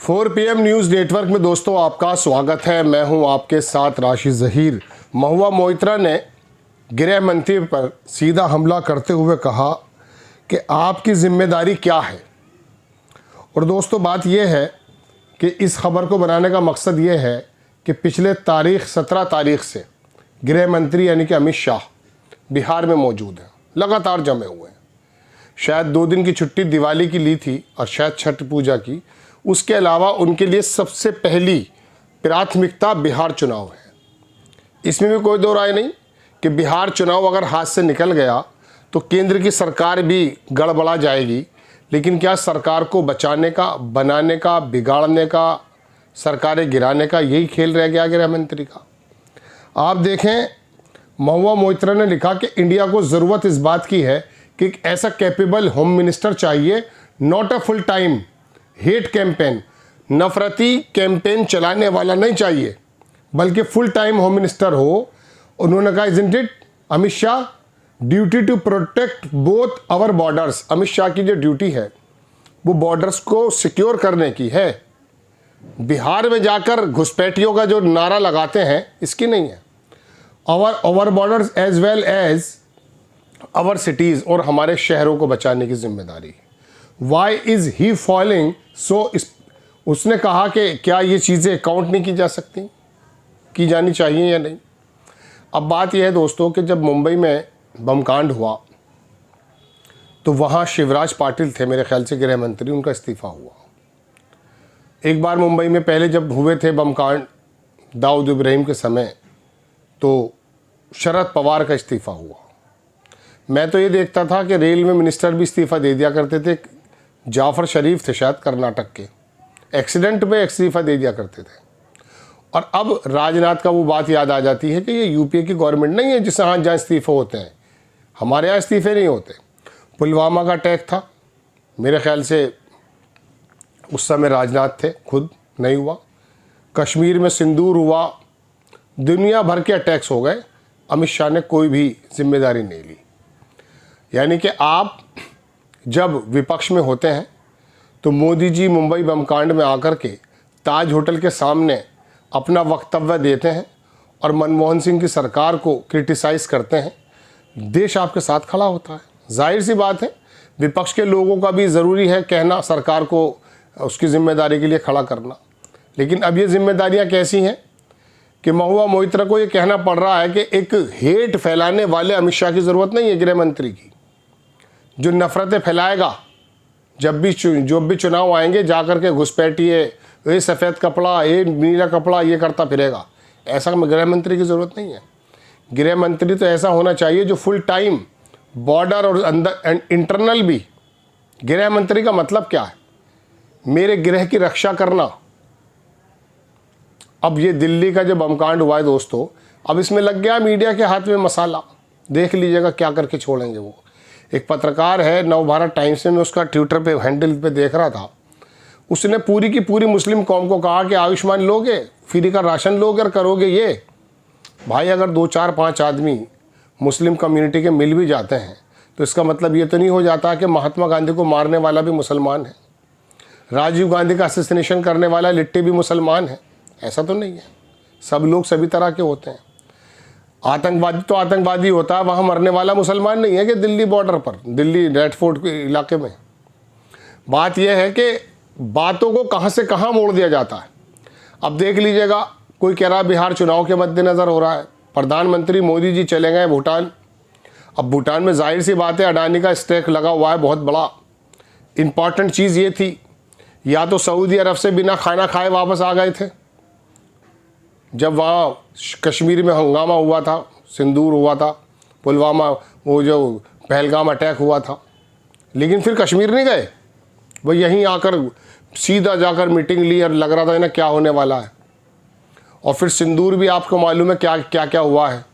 4 PM news network में दोस्तों आपका स्वागत है। मैं हूं आपके साथ राशिद ज़हीर। महुआ मोइत्रा ने गृह मंत्री पर सीधा हमला करते हुए कहा कि आपकी जिम्मेदारी क्या है। और दोस्तों बात यह है कि इस खबर को बनाने का मकसद ये है कि पिछले 17 तारीख से गृह मंत्री यानी कि अमित शाह बिहार में मौजूद हैं, लगातार जमे हुए हैं। शायद 2 दिन की छुट्टी दिवाली की ली थी और शायद छठ पूजा की। उसके अलावा उनके लिए सबसे पहली प्राथमिकता बिहार चुनाव है। इसमें भी कोई दो राय नहीं कि बिहार चुनाव अगर हाथ से निकल गया तो केंद्र की सरकार भी गड़बड़ा जाएगी। लेकिन क्या सरकार को बचाने का, बनाने का, बिगाड़ने का, सरकारें गिराने का यही खेल रह गया गृह मंत्री का? आप देखें, महुआ मोइत्रा ने लिखा कि इंडिया को ज़रूरत इस बात की है कि एक ऐसा कैपेबल होम मिनिस्टर चाहिए, not a full time hate campaign, नफरती कैंपेन चलाने वाला नहीं चाहिए, बल्कि फुल टाइम होम मिनिस्टर हो। उन्होंने कहा isn't it Amit Shah, duty to protect both our borders. Amit Shah की जो ड्यूटी है वो बॉर्डर्स को सिक्योर करने की है। बिहार में जाकर घुसपैठियों का जो नारा लगाते हैं इसकी नहीं है। Our borders as well as our cities, और हमारे शहरों को बचाने की जिम्मेदारी है। Why is he falling so, उसने कहा कि क्या ये चीज़ें काउंट नहीं की जा सकती, की जानी चाहिए या नहीं। अब बात यह है दोस्तों कि जब मुंबई में बम कांड हुआ तो वहाँ शिवराज पाटिल थे, मेरे ख्याल से गृह मंत्री, उनका इस्तीफ़ा हुआ। एक बार मुंबई में पहले जब हुए थे बम कांड दाऊद इब्राहिम के समय, तो शरद पवार का इस्तीफ़ा हुआ। मैं तो ये देखता था कि रेल में मिनिस्टर भी इस्तीफ़ा दे दिया करते थे। जाफ़र शरीफ थे शायद कर्नाटक के, एक्सीडेंट में इस्तीफ़ा दे दिया करते थे। और अब राजनाथ का वो बात याद आ जाती है कि ये यूपीए की गवर्नमेंट नहीं है जिससे हाँ जहाँ इस्तीफ़े होते हैं, हमारे यहाँ इस्तीफ़े नहीं होते। पुलवामा का अटैक था, मेरे ख्याल से उस समय राजनाथ थे, खुद नहीं हुआ। कश्मीर में सिंदूर हुआ, दुनिया भर के अटैक्स हो गए, अमित शाह ने कोई भी जिम्मेदारी नहीं ली। यानी कि आप जब विपक्ष में होते हैं तो मोदी जी मुंबई बम कांड में आकर के ताज होटल के सामने अपना वक्तव्य देते हैं और मनमोहन सिंह की सरकार को क्रिटिसाइज़ करते हैं। देश आपके साथ खड़ा होता है। जाहिर सी बात है विपक्ष के लोगों का भी ज़रूरी है कहना, सरकार को उसकी ज़िम्मेदारी के लिए खड़ा करना। लेकिन अब ये जिम्मेदारियाँ कैसी हैं कि महुआ मोइत्रा को ये कहना पड़ रहा है कि एक हेट फैलाने वाले अमित शाह की ज़रूरत नहीं है गृह मंत्री की, जो नफ़रतें फैलाएगा। जब भी चुनाव आएंगे जाकर के घुसपैठिए, ये सफ़ेद कपड़ा, ये नीला कपड़ा, ये करता फिरेगा। ऐसा गृह मंत्री की ज़रूरत नहीं है। गृह मंत्री तो ऐसा होना चाहिए जो फुल टाइम बॉर्डर और अंदर इंटरनल भी। गृह मंत्री का मतलब क्या है? मेरे गृह की रक्षा करना। अब ये दिल्ली का जो बमकांड हुआ है दोस्तों, अब इसमें लग गया मीडिया के हाथ में मसाला। देख लीजिएगा क्या करके छोड़ेंगे वो। एक पत्रकार है नवभारत टाइम्स में, उसका ट्विटर पे हैंडल पे देख रहा था, उसने पूरी की पूरी मुस्लिम कौम को कहा कि आयुष्मान लोगे, फ्री का राशन लोगे और करोगे ये। भाई अगर 2, 4, 5 आदमी मुस्लिम कम्युनिटी के मिल भी जाते हैं तो इसका मतलब ये तो नहीं हो जाता कि महात्मा गांधी को मारने वाला भी मुसलमान है, राजीव गांधी का असैसिनेशन करने वाला लिट्टी भी मुसलमान है। ऐसा तो नहीं है। सब लोग सभी तरह के होते हैं। आतंकवादी तो आतंकवादी होता है, वहाँ मरने वाला मुसलमान नहीं है कि दिल्ली बॉर्डर पर, दिल्ली रेड फोर्ट के इलाके में। बात यह है कि बातों को कहाँ से कहाँ मोड़ दिया जाता है। अब देख लीजिएगा, कोई कह रहा है बिहार चुनाव के मद्देनज़र हो रहा है, प्रधानमंत्री मोदी जी चले गए भूटान। अब भूटान में जाहिर सी बात है अडानी का स्टेक लगा हुआ है बहुत बड़ा। इम्पॉर्टेंट चीज़ ये थी, या तो सऊदी अरब से बिना खाना खाए वापस आ गए थे जब वहाँ कश्मीर में हंगामा हुआ था, सिंदूर हुआ था, पुलवामा, वो जो पहलगाम अटैक हुआ था, लेकिन फिर कश्मीर नहीं गए। वो यहीं आकर सीधा जाकर मीटिंग ली और लग रहा था ना क्या होने वाला है। और फिर सिंदूर भी आपको मालूम है क्या क्या क्या हुआ है,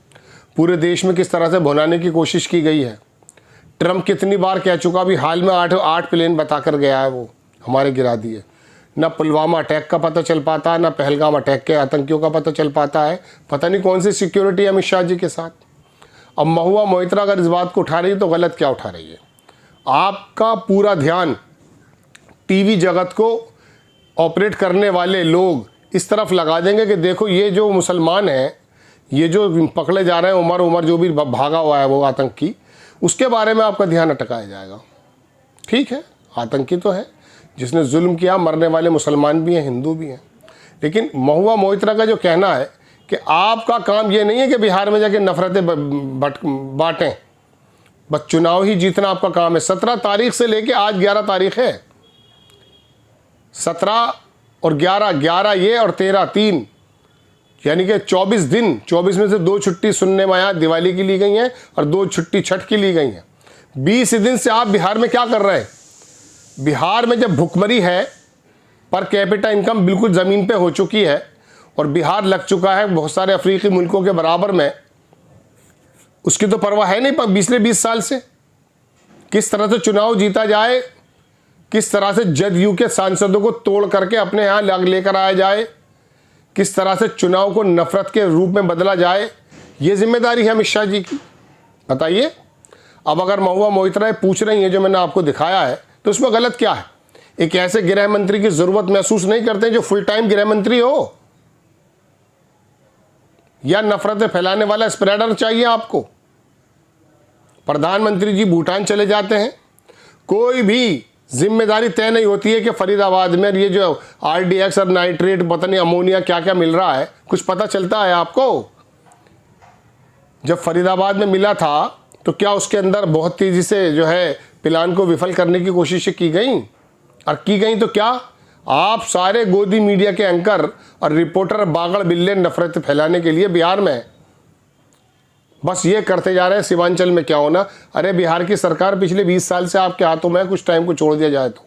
पूरे देश में किस तरह से भुनाने की कोशिश की गई है। ट्रम्प कितनी बार कह चुका, भी हाल में 8 प्लेन बता कर गया है वो हमारे गिरा दिए। ना पुलवामा अटैक का पता चल पाता, ना पहलगाम अटैक के आतंकियों का पता चल पाता है। पता नहीं कौन सी सिक्योरिटी है अमित शाह जी के साथ। अब महुआ मोइत्रा अगर इस बात को उठा रही है तो गलत क्या उठा रही है? आपका पूरा ध्यान टीवी जगत को ऑपरेट करने वाले लोग इस तरफ लगा देंगे कि देखो ये जो मुसलमान हैं, ये जो पकड़े जा रहे हैं, उमर जो भी भागा हुआ है वो आतंकी, उसके बारे में आपका ध्यान अटकाया जाएगा। ठीक है, आतंकी तो है, जिसने जुल्म किया, मरने वाले मुसलमान भी हैं, हिंदू भी हैं। लेकिन महुआ मोइत्रा का जो कहना है कि आपका काम ये नहीं है कि बिहार में जाके नफरतें बांटें, बस चुनाव ही जीतना आपका काम है। 17 तारीख से लेके आज 11 तारीख है, 17 और 11 ये और 13 3, यानी कि 24 दिन, 24 में से 2 छुट्टी सुनने में आया दिवाली की ली गई हैं और 2 छुट्टी छठ की ली गई हैं। 20 दिन से आप बिहार में क्या कर रहे हैं? बिहार में जब भुखमरी है, पर कैपिटा इनकम बिल्कुल ज़मीन पे हो चुकी है और बिहार लग चुका है बहुत सारे अफ्रीकी मुल्कों के बराबर में, उसकी तो परवाह है नहीं पिछले 20 साल से। किस तरह से चुनाव जीता जाए, किस तरह से जदयू के सांसदों को तोड़ करके अपने यहाँ लेकर आया जाए, किस तरह से चुनाव को नफरत के रूप में बदला जाए, ये जिम्मेदारी है अमित शाह जी की। बताइए, अब अगर महुआ मोइत्रा पूछ रही हैं जो मैंने आपको दिखाया है, तो उसमें गलत क्या है? एक ऐसे गृह मंत्री की जरूरत महसूस नहीं करते जो फुल टाइम गृह मंत्री हो, या नफरतें फैलाने वाला स्प्रेडर चाहिए आपको? प्रधानमंत्री जी भूटान चले जाते हैं, कोई भी जिम्मेदारी तय नहीं होती है कि फरीदाबाद में ये जो RDX और नाइट्रेट, पता नहीं अमोनिया क्या क्या मिल रहा है, कुछ पता चलता है आपको? जब फरीदाबाद में मिला था तो क्या उसके अंदर बहुत तेज़ी से जो है प्लान को विफल करने की कोशिशें की गई? और की गई तो क्या आप सारे गोदी मीडिया के एंकर और रिपोर्टर बागड़ बिल्ले नफरत फैलाने के लिए बिहार में बस ये करते जा रहे हैं। सीमांचल में क्या होना? अरे बिहार की सरकार पिछले 20 साल से आपके हाथों में, कुछ टाइम को छोड़ दिया जाए तो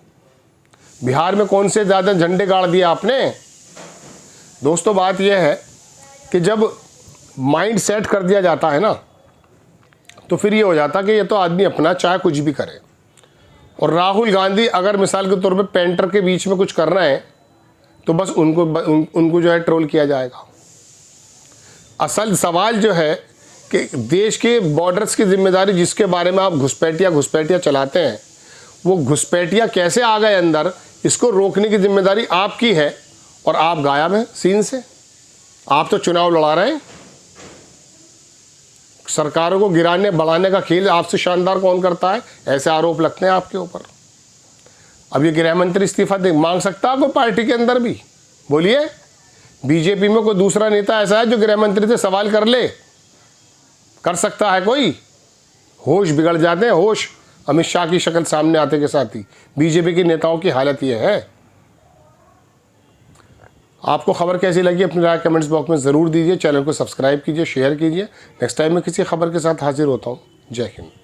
बिहार में कौन से ज़्यादा झंडे गाड़ दिए आपने? दोस्तों, बात यह है कि जब माइंड सेट कर दिया जाता है ना, तो फिर ये हो जाता कि ये तो आदमी अपना चाहे कुछ भी करे। और राहुल गांधी अगर मिसाल के तौर पे पेंटर के बीच में कुछ कर रहे हैं तो बस उनको जो है ट्रोल किया जाएगा। असल सवाल जो है कि देश के बॉर्डर्स की जिम्मेदारी जिसके बारे में आप घुसपैठिया चलाते हैं, वो घुसपैठिया कैसे आ गए अंदर, इसको रोकने की जिम्मेदारी आपकी है और आप गायब हैं सीन से। आप तो चुनाव लड़ा रहे हैं, सरकारों को गिराने बढ़ाने का खेल आपसे शानदार कौन करता है? ऐसे आरोप लगते हैं आपके ऊपर। अब ये गृह मंत्री इस्तीफा मांग सकता है कोई पार्टी के अंदर भी? बोलिए, बीजेपी में कोई दूसरा नेता ऐसा है जो गृह मंत्री से सवाल कर सकता है कोई? होश बिगड़ जाते हैं, होश। अमित शाह की शक्ल सामने आते के साथ ही बीजेपी के नेताओं की हालत ये है। आपको खबर कैसी लगी अपनी राय कमेंट्स बॉक्स में ज़रूर दीजिए। चैनल को सब्सक्राइब कीजिए, शेयर कीजिए। नेक्स्ट टाइम मैं किसी खबर के साथ हाजिर होता हूँ। जय हिंद।